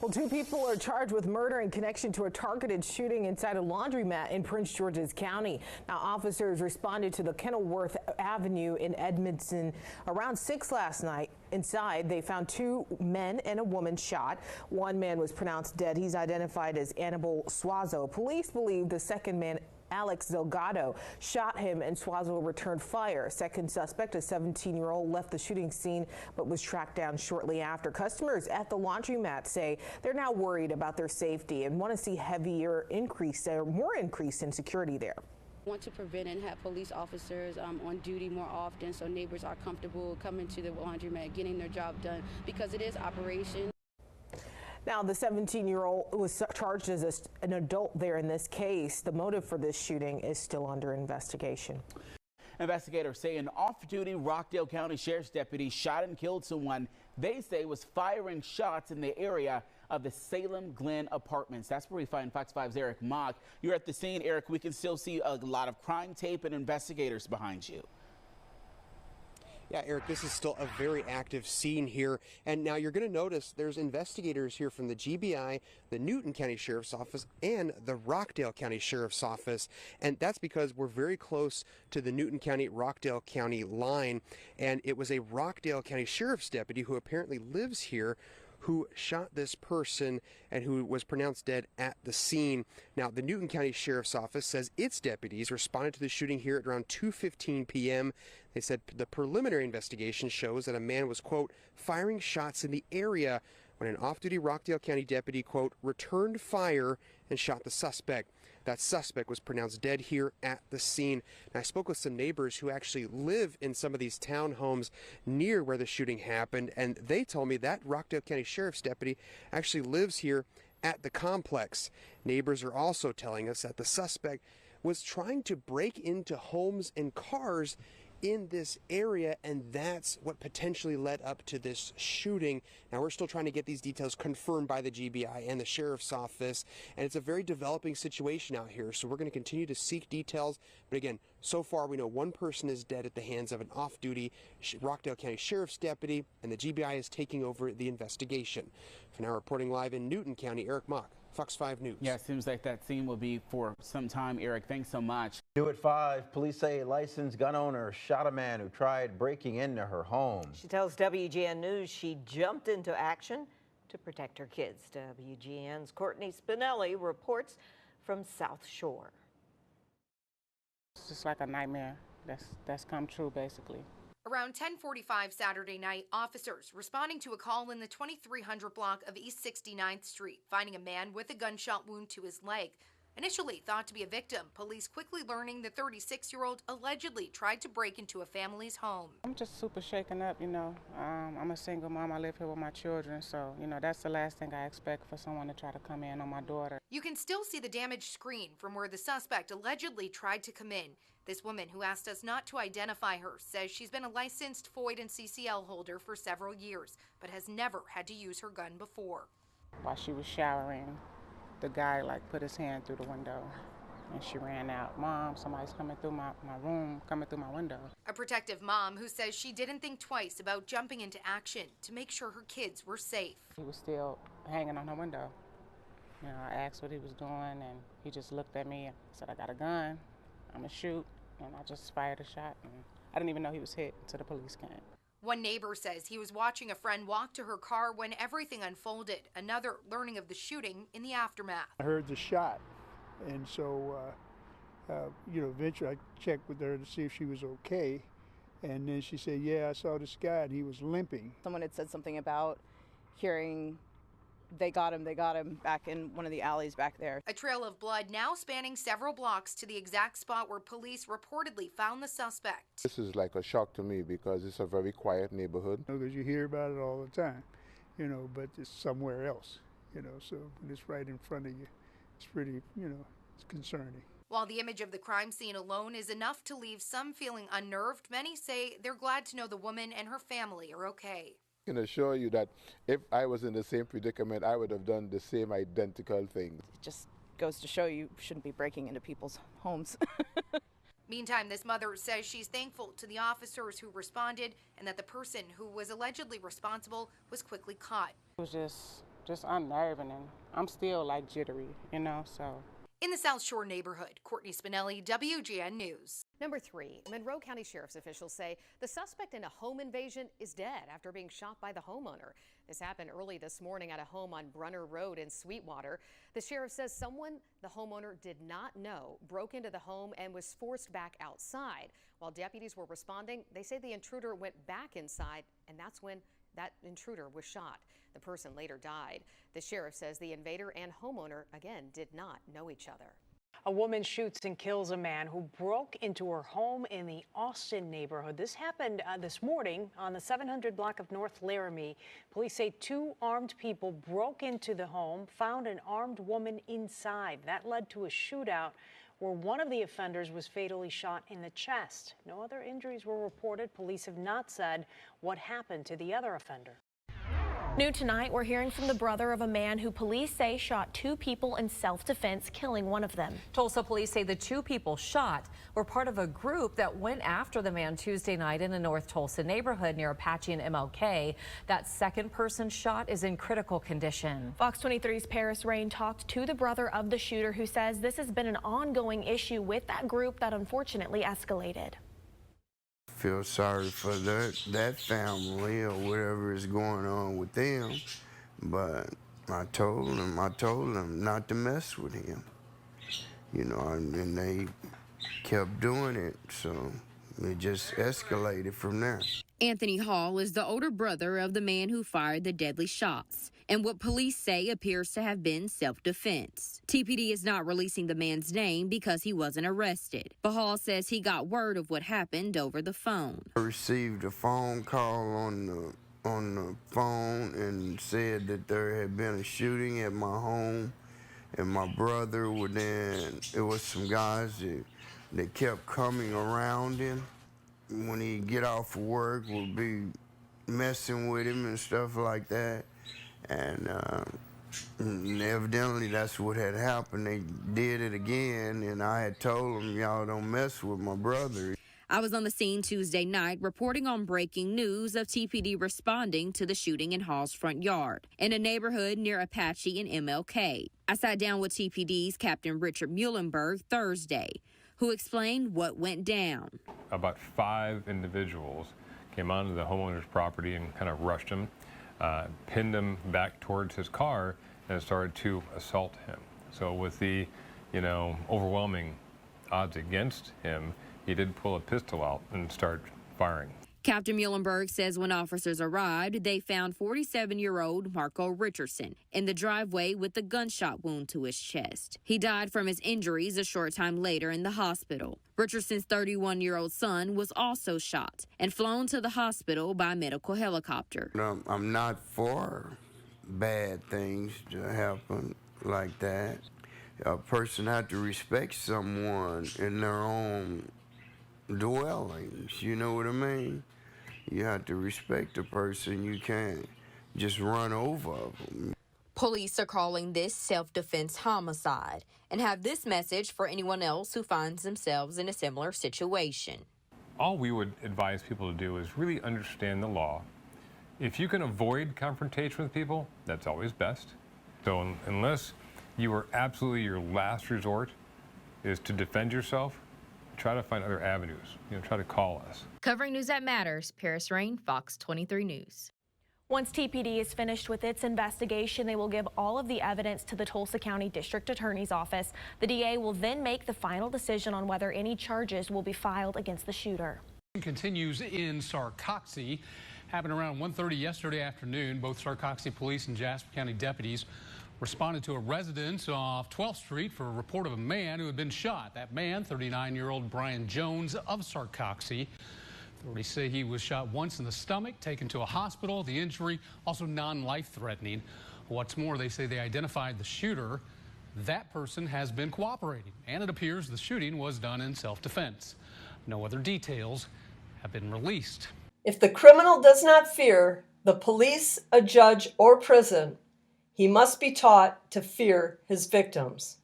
Well, two people are charged with murder in connection to a targeted shooting inside a laundromat in Prince George's County. Now, officers responded to the Kenilworth Avenue in Edmonston around 6 last night. Inside, they found two men and a woman shot. One man was pronounced dead. He's identified as anibal suazo. Police believe the second man, Alex Delgado, shot him and Suazo returned fire. Second suspect, a 17-year-old, left the shooting scene but was tracked down shortly after. Customers at the laundromat say they're now worried about their safety and want to see more increase in security there. Want to prevent and have police officers on duty more often so neighbors are comfortable coming to the laundromat, getting their job done, because it is operation. Now, the 17-year-old was charged as an adult there in this case. The motive for this shooting is still under investigation. Investigators say an off-duty Rockdale County Sheriff's deputy shot and killed someone they say was firing shots in the area of the Salem Glen Apartments. That's where we find Fox 5's Eric Mock. You're at the scene, Eric. We can still see a lot of crime tape and investigators behind you. Yeah, Eric, this is still a very active scene here. And now you're going to notice there's investigators here from the GBI, the Newton County Sheriff's Office, and the Rockdale County Sheriff's Office. And that's because we're very close to the Newton County-Rockdale County line. And it was a Rockdale County Sheriff's deputy who apparently lives here who shot this person and who was pronounced dead at the scene. Now, the Newton County Sheriff's Office says its deputies responded to the shooting here at around 2:15 p.m. They said the preliminary investigation shows that a man was, quote, firing shots in the area when an off-duty Rockdale County deputy, quote, returned fire and shot the suspect. That suspect was pronounced dead here at the scene. And I spoke with some neighbors who actually live in some of these townhomes near where the shooting happened, and they told me that Rockdale County Sheriff's deputy actually lives here at the complex. Neighbors are also telling us that the suspect was trying to break into homes and cars in this area, and that's what potentially led up to this shooting. Now, we're still trying to get these details confirmed by the GBI and the Sheriff's Office, and it's a very developing situation out here, so we're going to continue to seek details. But again, so far we know one person is dead at the hands of an off-duty Rockdale County Sheriff's deputy, and the GBI is taking over the investigation. For now, reporting live in Newton County, Eric Mock, Fox 5 News. Yeah, it seems like that scene will be for some time. Eric, thanks so much. New at 5, police say a licensed gun owner shot a man who tried breaking into her home. She tells WGN News she jumped into action to protect her kids. WGN's Courtney Spinelli reports from South Shore. It's just like a nightmare that's come true, basically. Around 10:45 Saturday night, officers responding to a call in the 2300 block of East 69th Street, finding a man with a gunshot wound to his leg. Initially thought to be a victim, police quickly learning the 36-year-old allegedly tried to break into a family's home. I'm just super shaken up, you know. I'm a single mom. I live here with my children, so, you know, that's the last thing I expect for someone to try to come in on my daughter. You can still see the damaged screen from where the suspect allegedly tried to come in. This woman, who asked us not to identify her, says she's been a licensed FOID and CCL holder for several years, but has never had to use her gun before. While she was showering, the guy put his hand through the window and she ran out. Mom, somebody's coming through my room, coming through my window. A protective mom who says she didn't think twice about jumping into action to make sure her kids were safe. He was still hanging on her window. You know, I asked what he was doing and he just looked at me and said, I got a gun, I'm gonna shoot. And I just fired a shot and I didn't even know he was hit until the police came. One neighbor says he was watching a friend walk to her car when everything unfolded. Another learning of the shooting in the aftermath. I heard the shot, and so, eventually I checked with her to see if she was okay. And then she said, yeah, I saw this guy, and he was limping. Someone had said something about hearing they got him back in one of the alleys back there. A trail of blood now spanning several blocks to the exact spot where police reportedly found the suspect. This is like a shock to me because it's a very quiet neighborhood. Because you hear about it all the time, but it's somewhere else, so when it's right in front of you, it's pretty, it's concerning. While the image of the crime scene alone is enough to leave some feeling unnerved, many say they're glad to know the woman and her family are okay. I can assure you that if I was in the same predicament, I would have done the same identical thing. It just goes to show you shouldn't be breaking into people's homes. Meantime, this mother says she's thankful to the officers who responded and that the person who was allegedly responsible was quickly caught. It was just unnerving, and I'm still like jittery, you know, so. In the South Shore neighborhood, Courtney Spinelli, WGN News. Number 3, Monroe County Sheriff's officials say the suspect in a home invasion is dead after being shot by the homeowner. This happened early this morning at a home on Brunner Road in Sweetwater. The sheriff says someone the homeowner did not know broke into the home and was forced back outside. While deputies were responding, they say the intruder went back inside, and that's when that intruder was shot. The person later died. The sheriff says the invader and homeowner, again, did not know each other. A woman shoots and kills a man who broke into her home in the Austin neighborhood. This happened this morning on the 700 block of North Laramie. Police say 2 armed people broke into the home, found an armed woman inside. That led to a shootout where one of the offenders was fatally shot in the chest. No other injuries were reported. Police have not said what happened to the other offender. New tonight, we're hearing from the brother of a man who police say shot 2 people in self-defense, killing one of them. Tulsa police say the 2 people shot were part of a group that went after the man Tuesday night in a North Tulsa neighborhood near Apache and MLK. That second person shot is in critical condition. Fox 23's Paris Rain talked to the brother of the shooter, who says this has been an ongoing issue with that group that unfortunately escalated. Feel sorry for that family or whatever is going on with them, but I told them not to mess with him, you know, and they kept doing it, so it just escalated from there. Anthony Hall is the older brother of the man who fired the deadly shots, and what police say appears to have been self-defense. TPD is not releasing the man's name because he wasn't arrested, but Hall says he got word of what happened over the phone. I received a phone call on the phone and said that there had been a shooting at my home, and my brother would then, it was some guys that kept coming around him. When he get off of work, would be messing with him and stuff like that. And evidently that's what had happened. They did it again, and I had told them, y'all don't mess with my brother. I was on the scene Tuesday night reporting on breaking news of TPD responding to the shooting in Hall's front yard in a neighborhood near Apache and MLK. I sat down with TPD's Captain Richard Muhlenberg Thursday, who explained what went down. About 5 individuals came onto the homeowner's property and kind of rushed him, pinned him back towards his car, and started to assault him. So with the, overwhelming odds against him, he did pull a pistol out and start firing. Captain Muhlenberg says when officers arrived, they found 47-year-old Marco Richardson in the driveway with a gunshot wound to his chest. He died from his injuries a short time later in the hospital. Richardson's 31-year-old son was also shot and flown to the hospital by medical helicopter. I'm not for bad things to happen like that. A person has to respect someone in their own dwellings, you know what I mean? You have to respect a person. You can't just run over them. Police are calling this self-defense homicide and have this message for anyone else who finds themselves in a similar situation. All we would advise people to do is really understand the law. If you can avoid confrontation with people, that's always best. So unless you are absolutely your last resort is to defend yourself, try to find other avenues. Try to call us. Covering news that matters, Paris Rain, Fox 23 News. Once TPD is finished with its investigation, they will give all of the evidence to the Tulsa County District Attorney's Office. The DA will then make the final decision on whether any charges will be filed against the shooter. Continues in Sarcoxie. Happened around 1:30 yesterday afternoon. Both Sarcoxie police and Jasper County deputies responded to a residence off 12th Street for a report of a man who had been shot. That man, 39-year-old Brian Jones of Sarcoxie. Authorities say he was shot once in the stomach, taken to a hospital. The injury also non-life-threatening. What's more, they say they identified the shooter. That person has been cooperating, and it appears the shooting was done in self-defense. No other details have been released. If the criminal does not fear the police, a judge, or prison, he must be taught to fear his victims.